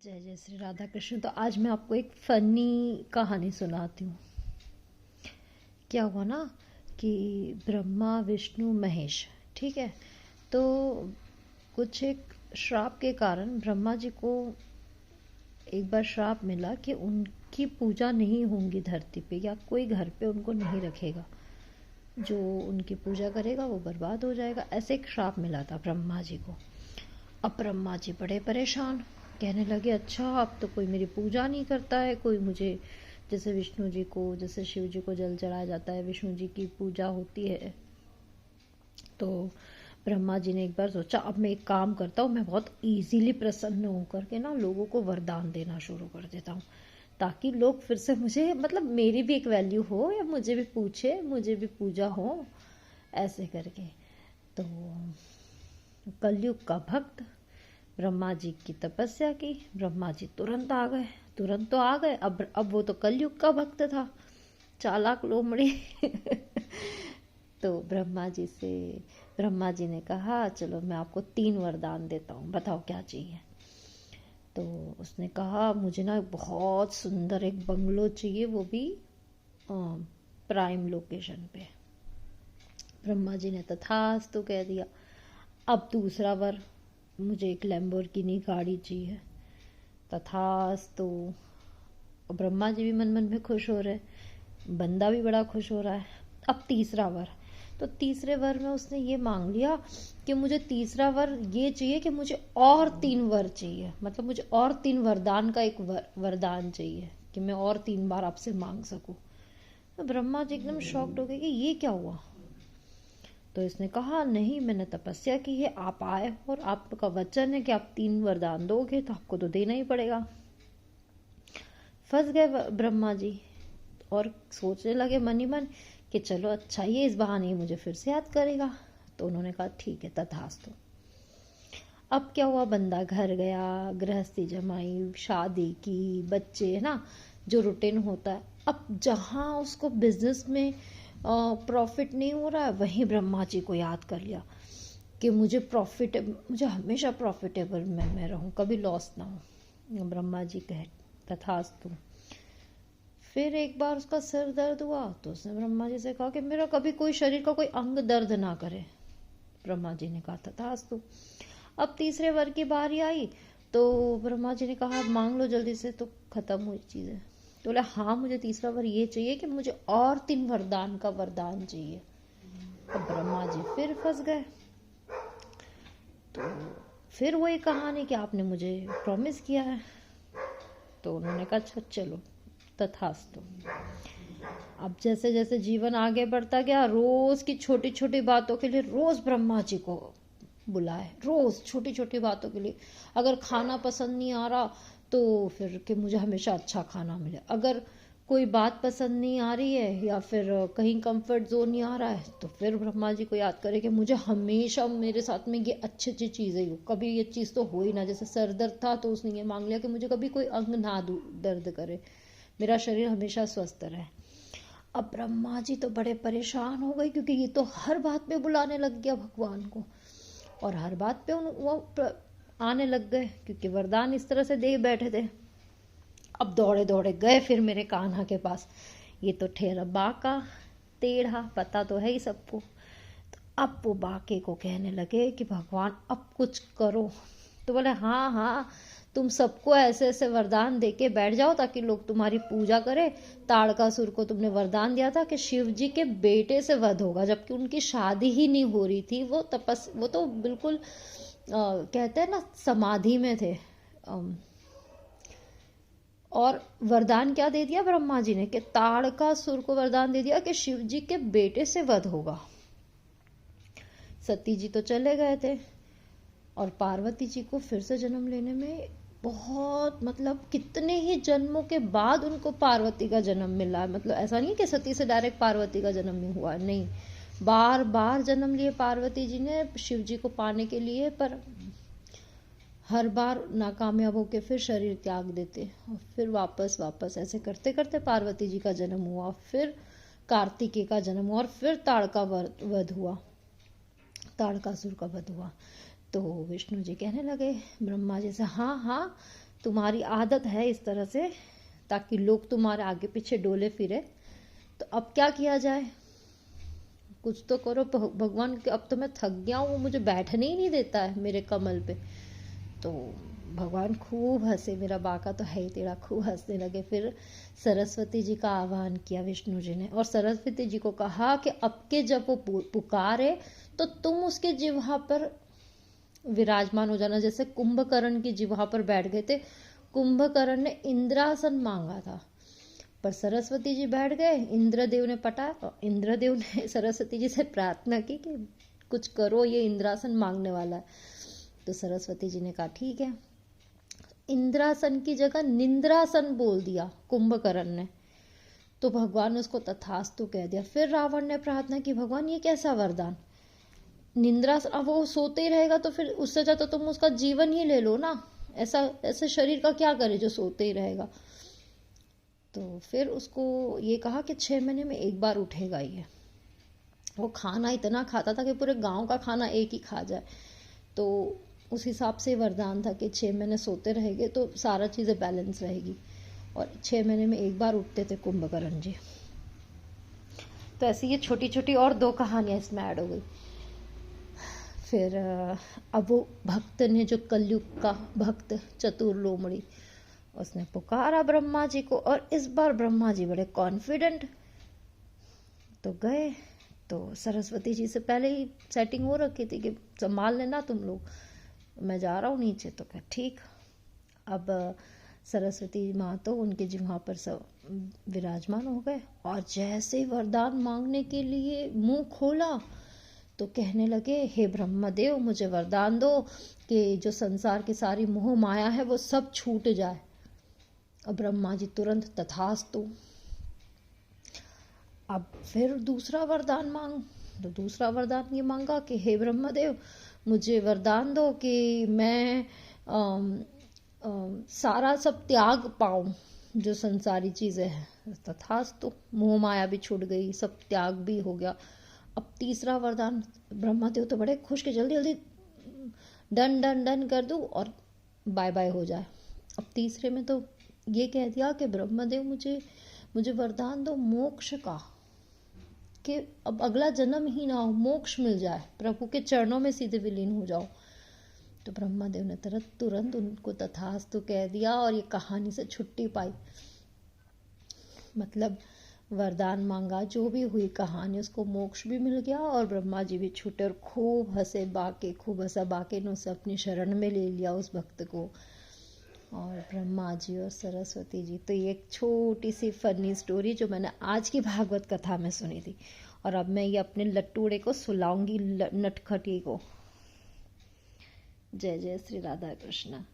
जय जय श्री राधा कृष्ण। तो आज मैं आपको एक फनी कहानी सुनाती हूँ। क्या हुआ ना कि ब्रह्मा विष्णु महेश, ठीक है, तो कुछ एक श्राप के कारण ब्रह्मा जी को एक बार श्राप मिला कि उनकी पूजा नहीं होंगी धरती पे, या कोई घर पे उनको नहीं रखेगा, जो उनकी पूजा करेगा वो बर्बाद हो जाएगा। ऐसे एक श्राप मिला था ब्रह्मा जी को। अब ब्रह्मा जी बड़े परेशान, कहने लगे अच्छा अब तो कोई मेरी पूजा नहीं करता है, कोई मुझे, जैसे विष्णु जी को, जैसे शिव जी को जल चढ़ाया जाता है, विष्णु जी की पूजा होती है। तो ब्रह्मा जी ने एक बार सोचा अब मैं एक काम करता हूँ, मैं बहुत इजीली प्रसन्न होकर के ना लोगों को वरदान देना शुरू कर देता हूँ, ताकि लोग फिर से मुझे, मतलब मेरी भी एक वैल्यू हो, या मुझे भी पूछे, मुझे भी पूजा हो, ऐसे करके। तो कलयुग का भक्त ब्रह्मा जी की तपस्या की, ब्रह्मा जी तुरंत आ गए। तुरंत तो आ गए, अब वो तो कलयुग का भक्त था, चालाक लोमड़ी। तो ब्रह्मा जी ने कहा चलो मैं आपको 3 वरदान देता हूँ, बताओ क्या चाहिए। तो उसने कहा मुझे ना बहुत सुंदर एक बंगलो चाहिए, वो भी प्राइम लोकेशन पे। ब्रह्मा जी ने तथास्तु कह दिया। अब दूसरा वर, मुझे एक लैम्बोर्गिनी गाड़ी चाहिए, तथास्तु। ब्रह्मा जी भी मन मन में खुश हो रहे, बंदा भी बड़ा खुश हो रहा है। अब तीसरा वर, तो तीसरे वर में उसने ये मांग लिया कि मुझे तीसरा वर ये चाहिए कि मुझे और 3 वर चाहिए, मतलब मुझे और 3 वरदान का एक वरदान चाहिए कि मैं और 3 बार आपसे मांग सकूं। तो ब्रह्मा जी एकदम शॉक्ड हो गए कि ये क्या हुआ। तो इसने कहा नहीं, मैंने तपस्या की है, आप आए और आपका वचन है कि आप 3 वरदान दोगे, तो आपको तो देना ही पड़ेगा। फंस गए ब्रह्मा जी और सोचने लगे मन ही मन कि चलो अच्छा ये इस बहाने मुझे फिर से याद करेगा। तो उन्होंने कहा ठीक है तथास्तु। अब क्या हुआ, बंदा घर गया, गृहस्थी जमाई, शादी की, बच्चे, है ना, जो रूटीन होता है। अब जहाँ उसको बिजनेस में प्रॉफिट नहीं हो रहा है, वहीं ब्रह्मा जी को याद कर लिया कि मुझे हमेशा प्रॉफिटेबल में मैं रहूं, कभी लॉस ना हो। ब्रह्मा जी कहे तथास्तु। फिर एक बार उसका सिर दर्द हुआ, तो उसने ब्रह्मा जी से कहा कि मेरा कभी कोई शरीर का कोई अंग दर्द ना करे। ब्रह्मा जी ने कहा तथास्तु। अब तीसरे वर की बारी आई, तो ब्रह्मा जी ने कहा मांग लो जल्दी से, तो खत्म हुई चीजें। तो बोला हाँ मुझे तीसरा वर ये चाहिए कि मुझे और 3 वरदान का वरदान चाहिए। अब ब्रह्मा जी फिर फंस गए। तो फिर वही कहानी कि आपने मुझे प्रॉमिस किया है। तो उन्होंने कहा अच्छा चलो तथास्तु। अब जैसे जैसे जीवन आगे बढ़ता गया, रोज की छोटी छोटी बातों के लिए रोज ब्रह्मा जी को बुलाए, रोज छोटी छोटी बातों के लिए। अगर खाना पसंद नहीं आ रहा तो फिर कि मुझे हमेशा अच्छा खाना मिले, अगर कोई बात पसंद नहीं आ रही है या फिर कहीं कंफर्ट जोन नहीं आ रहा है, तो फिर ब्रह्मा जी को याद करे कि मुझे हमेशा मेरे साथ में ये अच्छी अच्छी चीज़ें हो, कभी ये चीज़ तो हो ही ना। जैसे सर दर्द था तो उसने ये मांग लिया कि मुझे कभी कोई अंग ना दर्द करे, मेरा शरीर हमेशा स्वस्थ रहे। अब ब्रह्मा जी तो बड़े परेशान हो गए, क्योंकि ये तो हर बात पे बुलाने लग गया भगवान को, और हर बात पे वो आने लग गए, क्योंकि वरदान इस तरह से दे बैठे थे। अब दौड़े दौड़े गए फिर मेरे कान्हा के पास, ये तो ठेरा बाका टेढ़ा, पता तो है ही सबको। तो अब वो बाके को कहने लगे कि भगवान अब कुछ करो। तो बोले हाँ हाँ, तुम सबको ऐसे ऐसे वरदान दे के बैठ जाओ ताकि लोग तुम्हारी पूजा करें। ताड़कासुर को तुमने वरदान दिया था कि शिव जी के बेटे से वध होगा, जबकि उनकी शादी ही नहीं हो रही थी, वो तो बिल्कुल कहते हैं ना समाधि में थे। और वरदान क्या दे दिया ब्रह्मा जी ने कि ताड़कासुर को वरदान दे दिया कि शिव जी के बेटे से वध होगा। सती जी तो चले गए थे, और पार्वती जी को फिर से जन्म लेने में बहुत, मतलब कितने ही जन्मों के बाद उनको पार्वती का जन्म मिला है। मतलब ऐसा नहीं कि सती से डायरेक्ट पार्वती का जन्म नहीं हुआ, नहीं, बार बार जन्म लिए पार्वती जी ने शिव जी को पाने के लिए, पर हर बार नाकामयाब होकर फिर शरीर त्याग देते और फिर वापस ऐसे करते करते पार्वती जी का जन्म हुआ, फिर कार्तिकेय का जन्म हुआ, और फिर ताड़का वध हुआ, ताड़कासुर का वध हुआ। तो विष्णु जी कहने लगे ब्रह्मा जी से हाँ हाँ, तुम्हारी आदत है इस तरह से, ताकि लोग तुम्हारे आगे पीछे डोले फिरे, तो अब क्या किया जाए, कुछ तो करो। भगवान के अब तो मैं थक गया हूँ, वो मुझे बैठने ही नहीं देता है मेरे कमल पे। तो भगवान खूब हंसे, मेरा बाका तो है ही तेरा, खूब हंसने लगे। फिर सरस्वती जी का आह्वान किया विष्णु जी ने, और सरस्वती जी को कहा कि अब के जब वो पुकारे तो तुम उसके जिह्वा पर विराजमान हो जाना। जैसे कुंभकर्ण की जिह्वा पर बैठ गए थे, कुंभकर्ण ने इंद्रासन मांगा था, पर सरस्वती जी बैठ गए, इंद्रदेव ने पटा, तो इंद्रदेव ने सरस्वती जी से प्रार्थना की कि कुछ करो, ये इंद्रासन मांगने वाला है। तो सरस्वती जी ने कहा ठीक है, इंद्रासन की जगह निंद्रासन बोल दिया कुंभकर्ण ने, तो भगवान ने उसको तथास्तु कह दिया। फिर रावण ने प्रार्थना की, भगवान ये कैसा वरदान, निंद्रासन, अब वो सोते ही रहेगा तो फिर उससे ज्यादा तुम उसका जीवन ही ले लो ना, ऐसा ऐसे शरीर का क्या करे जो सोते ही रहेगा। तो फिर उसको ये कहा कि 6 महीने में एक बार उठेगा ये। वो खाना इतना खाता था कि पूरे गांव का खाना एक ही खा जाए, तो उस हिसाब से वरदान था कि 6 महीने सोते रहेंगे तो सारा चीज़ें बैलेंस रहेगी, और 6 महीने में एक बार उठते थे कुंभकर्ण जी। तो ऐसी ये छोटी छोटी और 2 कहानियां इसमें ऐड हो गई। फिर अब वो भक्त ने, जो कलयुग का भक्त चतुर लोमड़ी, उसने पुकारा ब्रह्मा जी को, और इस बार ब्रह्मा जी बड़े कॉन्फिडेंट तो गए। तो सरस्वती जी से पहले ही सेटिंग हो रखी थी कि संभाल लेना तुम लोग, मैं जा रहा हूँ नीचे। तो क्या ठीक। अब सरस्वती माँ तो उनके जिह्वा पर सब विराजमान हो गए, और जैसे ही वरदान मांगने के लिए मुंह खोला तो कहने लगे, हे ब्रह्मदेव मुझे वरदान दो कि जो संसार की सारी मोह माया है वो सब छूट जाए। अब ब्रह्मा जी तुरंत तथास्तु। अब फिर दूसरा वरदान मांग, तो दूसरा वरदान ये मांगा कि हे ब्रह्मदेव मुझे वरदान दो कि मैं सारा सब त्याग पाऊं, जो संसारी चीजें हैं। तथास्तु, मोह माया भी छूट गई, सब त्याग भी हो गया। अब तीसरा वरदान, ब्रह्मदेव तो बड़े खुश के जल्दी जल्दी डन डन डन कर दूं और बाय बाय हो जाए। अब तीसरे में तो ये कह दिया कि ब्रह्मदेव मुझे वरदान दो मोक्ष का, कि अब अगला जन्म ही ना हो, मोक्ष मिल जाए, प्रभु के चरणों में सीधे विलीन हो जाओ। तो ब्रह्मदेव ने तुरंत उनको तथास्तु कह दिया, और ये कहानी से छुट्टी पाई। मतलब वरदान मांगा, जो भी हुई कहानी, उसको मोक्ष भी मिल गया, और ब्रह्मा जी भी छूटे, और खूब हंसे बाके, खूब हंसा बाके ने उसे अपनी शरण में ले लिया उस भक्त को। और ब्रह्मा जी और सरस्वती जी, तो ये एक छोटी सी फनी स्टोरी जो मैंने आज की भागवत कथा में सुनी थी, और अब मैं ये अपने लट्टूड़े को सुलाऊंगी, नटखटी को। जय जय श्री राधा कृष्ण।